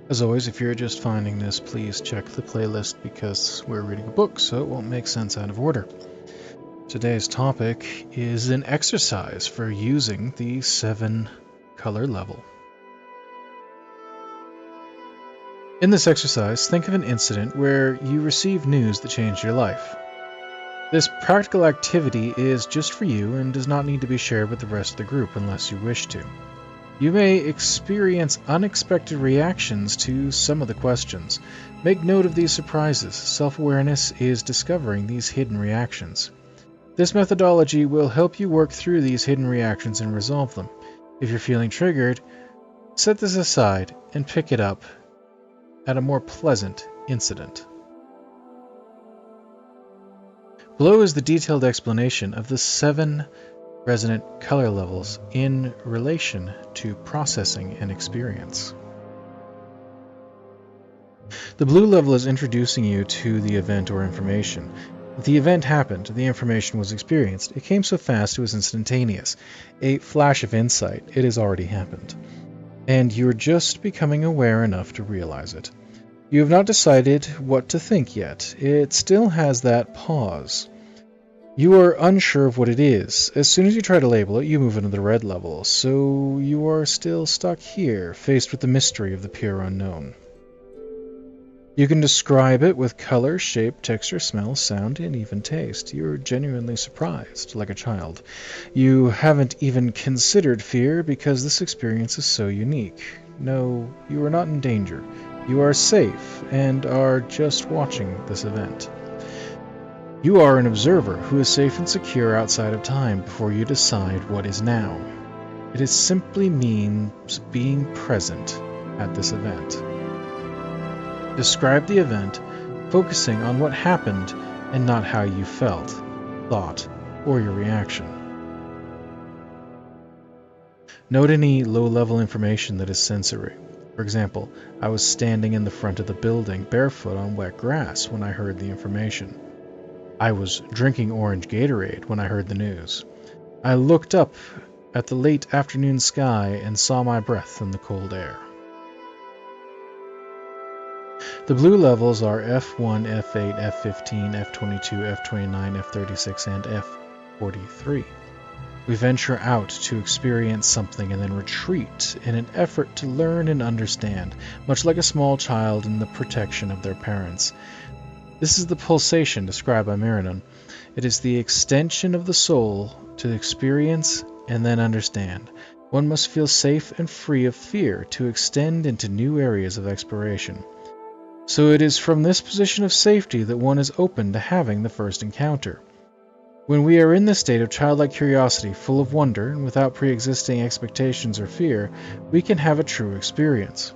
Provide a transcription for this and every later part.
As always, if you're just finding this, please check the playlist because we're reading a book, so it won't make sense out of order. Today's topic is an exercise for using the 7 color level. In this exercise, think of an incident where you receive news that changed your life. This practical activity is just for you and does not need to be shared with the rest of the group unless you wish to. You may experience unexpected reactions to some of the questions. Make note of these surprises. Self-awareness is discovering these hidden reactions. This methodology will help you work through these hidden reactions and resolve them. If you're feeling triggered, set this aside and pick it up at a more pleasant incident. Below is the detailed explanation of the 7 resonant color levels in relation to processing an experience. The blue level is introducing you to the event or information. The event happened, the information was experienced. It came so fast it was instantaneous. A flash of insight, it has already happened. And you're just becoming aware enough to realize it. You have not decided what to think yet. It still has that pause. You are unsure of what it is. As soon as you try to label it, you move into the red level, so you are still stuck here, faced with the mystery of the pure unknown. You can describe it with color, shape, texture, smell, sound, and even taste. You're genuinely surprised, like a child. You haven't even considered fear because this experience is so unique. No, you are not in danger. You are safe and are just watching this event. You are an observer who is safe and secure outside of time before you decide what is now. It simply means being present at this event. Describe the event, focusing on what happened and not how you felt, thought, or your reaction. Note any low-level information that is sensory. For example, I was standing in the front of the building barefoot on wet grass when I heard the information. I was drinking orange Gatorade when I heard the news. I looked up at the late afternoon sky and saw my breath in the cold air. The blue levels are F1, F8, F15, F22, F29, F36, and F43. We venture out to experience something and then retreat in an effort to learn and understand, much like a small child in the protection of their parents. This is the pulsation described by Miranon. It is the extension of the soul to experience and then understand. One must feel safe and free of fear to extend into new areas of exploration. So it is from this position of safety that one is open to having the first encounter. When we are in this state of childlike curiosity, full of wonder and without pre-existing expectations or fear, we can have a true experience.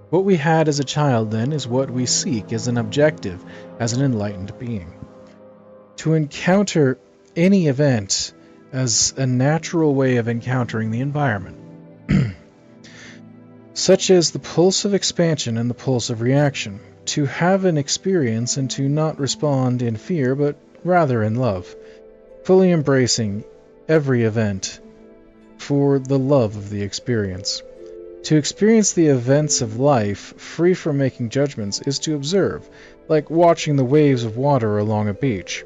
What we had as a child, then, is what we seek as an objective, as an enlightened being. To encounter any event as a natural way of encountering the environment, such as the pulse of expansion and the pulse of reaction, to have an experience and to not respond in fear, but rather in love, fully embracing every event for the love of the experience. To experience the events of life, free from making judgments, is to observe, like watching the waves of water along a beach.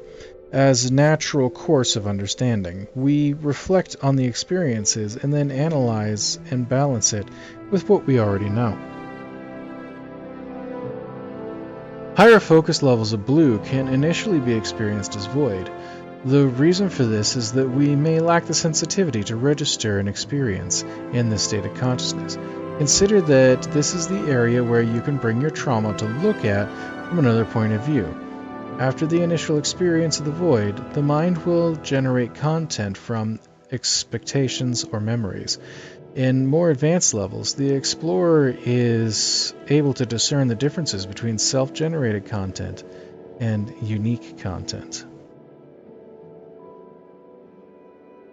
As a natural course of understanding, we reflect on the experiences and then analyze and balance it with what we already know. Higher focus levels of blue can initially be experienced as void. The reason for this is that we may lack the sensitivity to register an experience in this state of consciousness. Consider that this is the area where you can bring your trauma to look at from another point of view. After the initial experience of the void, the mind will generate content from expectations or memories. In more advanced levels, the explorer is able to discern the differences between self-generated content and unique content.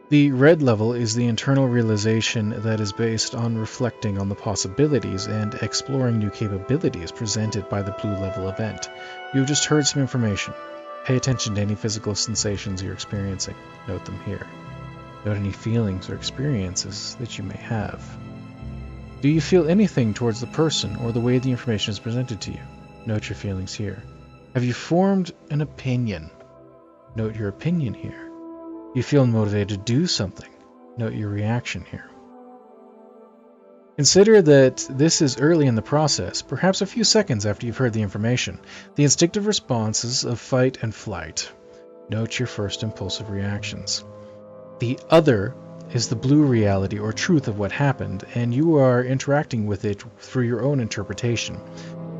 The red level is the internal realization that is based on reflecting on the possibilities and exploring new capabilities presented by the blue level event. You have just heard some information. Pay attention to any physical sensations you're experiencing. Note them here. Note any feelings or experiences that you may have. Do you feel anything towards the person or the way the information is presented to you? Note your feelings here. Have you formed an opinion? Note your opinion here. You feel motivated to do something? Note your reaction here. Consider that this is early in the process, perhaps a few seconds after you've heard the information. The instinctive responses of fight and flight. Note your first impulsive reactions. The other is the blue reality or truth of what happened, and you are interacting with it through your own interpretation.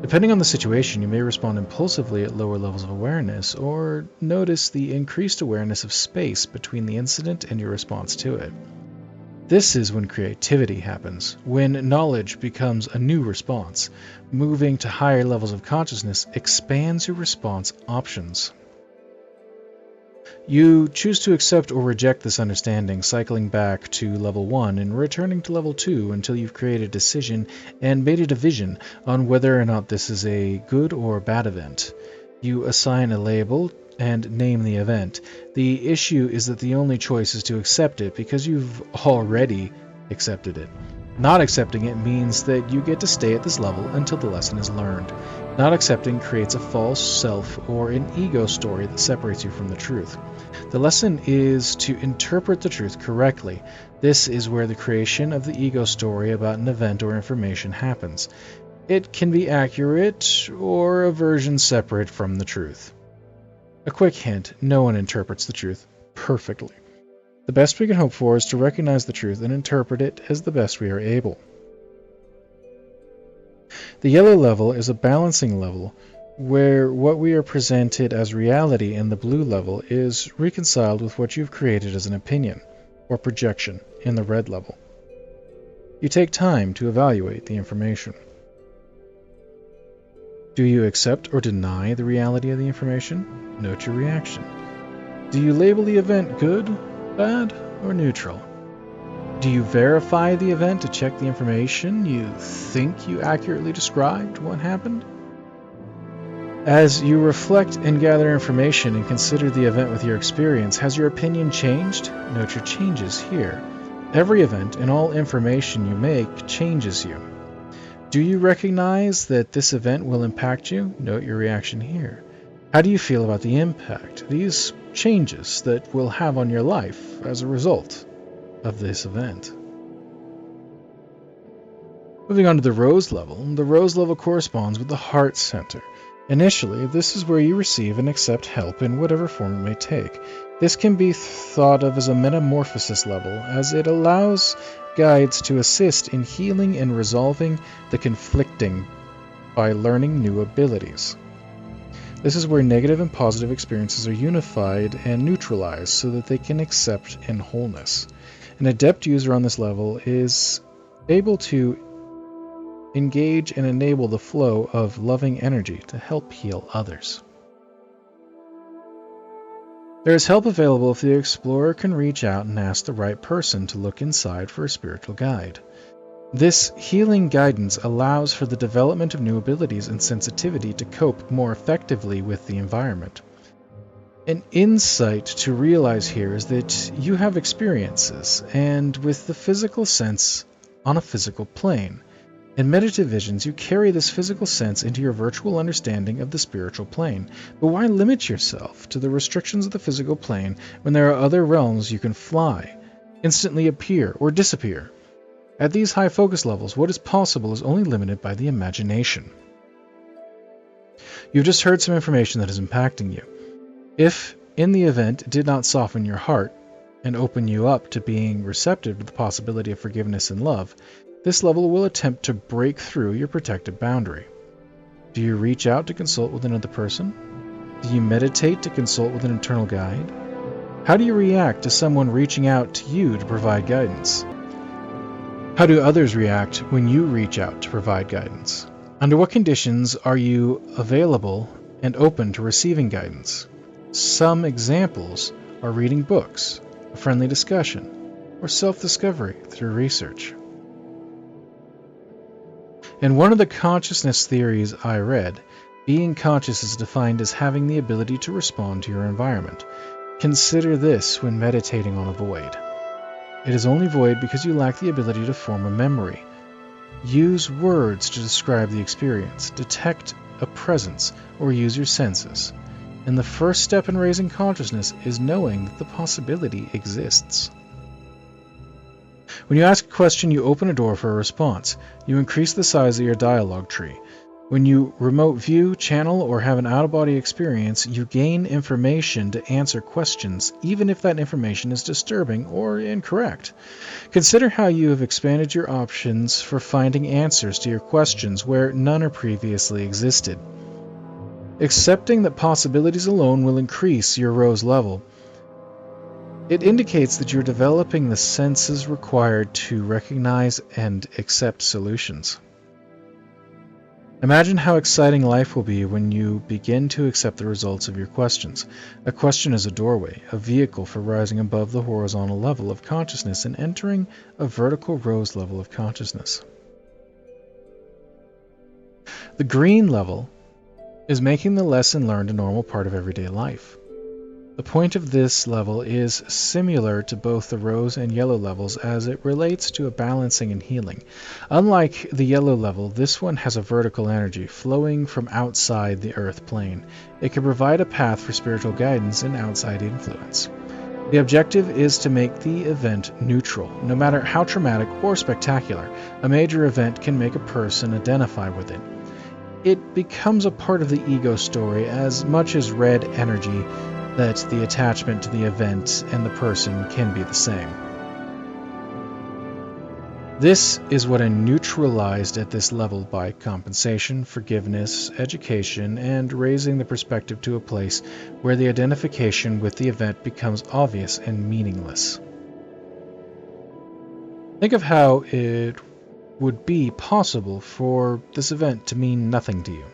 Depending on the situation, you may respond impulsively at lower levels of awareness, or notice the increased awareness of space between the incident and your response to it. This is when creativity happens, when knowledge becomes a new response. Moving to higher levels of consciousness expands your response options. You choose to accept or reject this understanding, cycling back to level 1 and returning to level 2 until you've created a decision and made a division on whether or not this is a good or bad event. You assign a label and name the event. The issue is that the only choice is to accept it because you've already accepted it. Not accepting it means that you get to stay at this level until the lesson is learned. Not accepting creates a false self or an ego story that separates you from the truth. The lesson is to interpret the truth correctly. This is where the creation of the ego story about an event or information happens. It can be accurate or a version separate from the truth. A quick hint, no one interprets the truth perfectly. The best we can hope for is to recognize the truth and interpret it as the best we are able. The yellow level is a balancing level where what we are presented as reality in the blue level is reconciled with what you've created as an opinion or projection in the red level. You take time to evaluate the information. Do you accept or deny the reality of the information? Note your reaction. Do you label the event good, bad, or neutral? Do you verify the event to check the information you think you accurately described what happened? As you reflect and gather information and consider the event with your experience, has your opinion changed? Note your changes here. Every event and all information you make changes you. Do you recognize that this event will impact you? Note your reaction here. How do you feel about the impact, these changes that will have on your life as a result of this event? Moving on to the rose level corresponds with the heart center. Initially, this is where you receive and accept help in whatever form it may take. This can be thought of as a metamorphosis level, as it allows guides to assist in healing and resolving the conflicting by learning new abilities. This is where negative and positive experiences are unified and neutralized so that they can accept in wholeness. An adept user on this level is able to engage and enable the flow of loving energy to help heal others. There is help available if the explorer can reach out and ask the right person to look inside for a spiritual guide. This healing guidance allows for the development of new abilities and sensitivity to cope more effectively with the environment. An insight to realize here is that you have experiences, and with the physical sense on a physical plane. In meditative visions, you carry this physical sense into your virtual understanding of the spiritual plane. But why limit yourself to the restrictions of the physical plane when there are other realms you can fly, instantly appear, or disappear? At these high focus levels, what is possible is only limited by the imagination. You've just heard some information that is impacting you. If, in the event, it did not soften your heart and open you up to being receptive to the possibility of forgiveness and love, this level will attempt to break through your protected boundary. Do you reach out to consult with another person? Do you meditate to consult with an internal guide? How do you react to someone reaching out to you to provide guidance? How do others react when you reach out to provide guidance? Under what conditions are you available and open to receiving guidance? Some examples are reading books, a friendly discussion, or self-discovery through research. In one of the consciousness theories I read, being conscious is defined as having the ability to respond to your environment. Consider this when meditating on a void. It is only void because you lack the ability to form a memory. Use words to describe the experience, detect a presence, or use your senses. And the first step in raising consciousness is knowing that the possibility exists. When you ask a question, you open a door for a response. You increase the size of your dialogue tree. When you remote view, channel, or have an out-of-body experience, you gain information to answer questions, even if that information is disturbing or incorrect. Consider how you have expanded your options for finding answers to your questions where none previously existed. Accepting that possibilities alone will increase your rose level. It indicates that you're developing the senses required to recognize and accept solutions. Imagine how exciting life will be when you begin to accept the results of your questions. A question is a doorway, a vehicle for rising above the horizontal level of consciousness and entering a vertical rose level of consciousness. The green level is making the lesson learned a normal part of everyday life. The point of this level is similar to both the rose and yellow levels as it relates to a balancing and healing. Unlike the yellow level, this one has a vertical energy flowing from outside the earth plane. It can provide a path for spiritual guidance and outside influence. The objective is to make the event neutral. No matter how traumatic or spectacular, a major event can make a person identify with it. It becomes a part of the ego story as much as red energy that the attachment to the event and the person can be the same. This is what I neutralized at this level by compensation, forgiveness, education, and raising the perspective to a place where the identification with the event becomes obvious and meaningless. Think of how it would be possible for this event to mean nothing to you.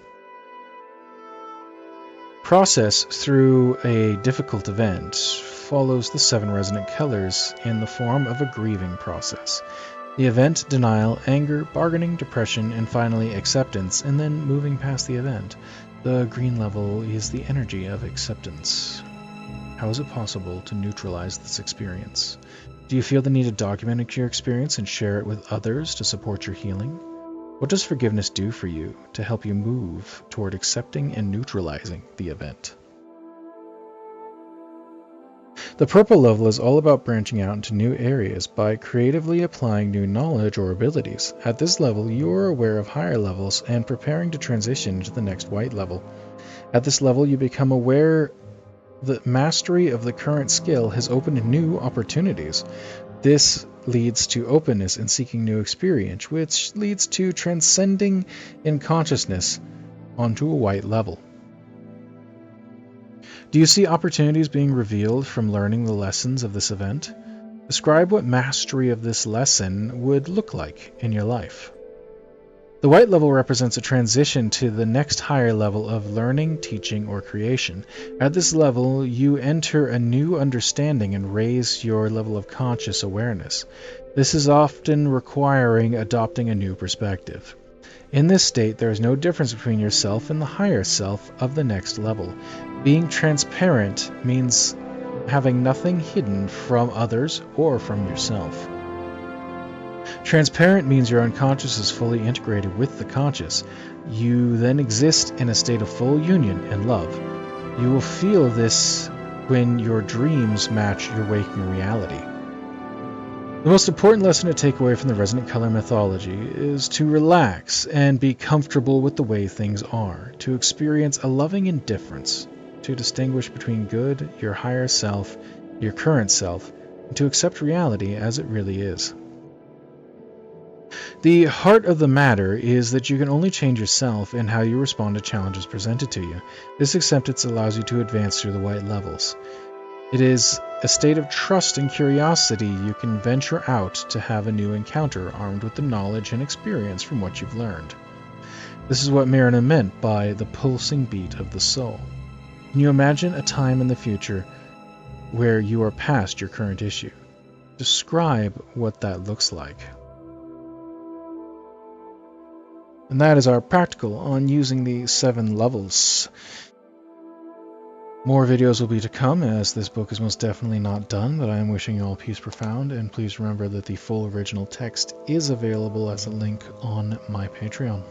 Process through a difficult event follows the 7 resonant colors in the form of a grieving process. The event, denial, anger, bargaining, depression, and finally acceptance, and then moving past the event. The green level is the energy of acceptance. How is it possible to neutralize this experience? Do you feel the need to document your experience and share it with others to support your healing? What does forgiveness do for you to help you move toward accepting and neutralizing the event? The purple level is all about branching out into new areas by creatively applying new knowledge or abilities. At this level, you are aware of higher levels and preparing to transition to the next white level. At this level, you become aware that mastery of the current skill has opened new opportunities. This leads to openness and seeking new experience, which leads to transcending in consciousness onto a white level. Do you see opportunities being revealed from learning the lessons of this event? Describe what mastery of this lesson would look like in your life. The white level represents a transition to the next higher level of learning, teaching, or creation. At this level, you enter a new understanding and raise your level of conscious awareness. This is often requiring adopting a new perspective. In this state, there is no difference between yourself and the higher self of the next level. Being transparent means having nothing hidden from others or from yourself. Transparent means your unconscious is fully integrated with the conscious. You then exist in a state of full union and love. You will feel this when your dreams match your waking reality. The most important lesson to take away from the resonant color mythology is to relax and be comfortable with the way things are, to experience a loving indifference, to distinguish between good, your higher self, your current self, and to accept reality as it really is. The heart of the matter is that you can only change yourself and how you respond to challenges presented to you. This acceptance allows you to advance through the white levels. It is a state of trust and curiosity. You can venture out to have a new encounter armed with the knowledge and experience from what you've learned. This is what Marina meant by the pulsing beat of the soul. Can you imagine a time in the future where you are past your current issue? Describe what that looks like. And that is our practical on using the 7 levels. More videos will be to come, as this book is most definitely not done, but I am wishing you all peace profound, and please remember that the full original text is available as a link on my Patreon.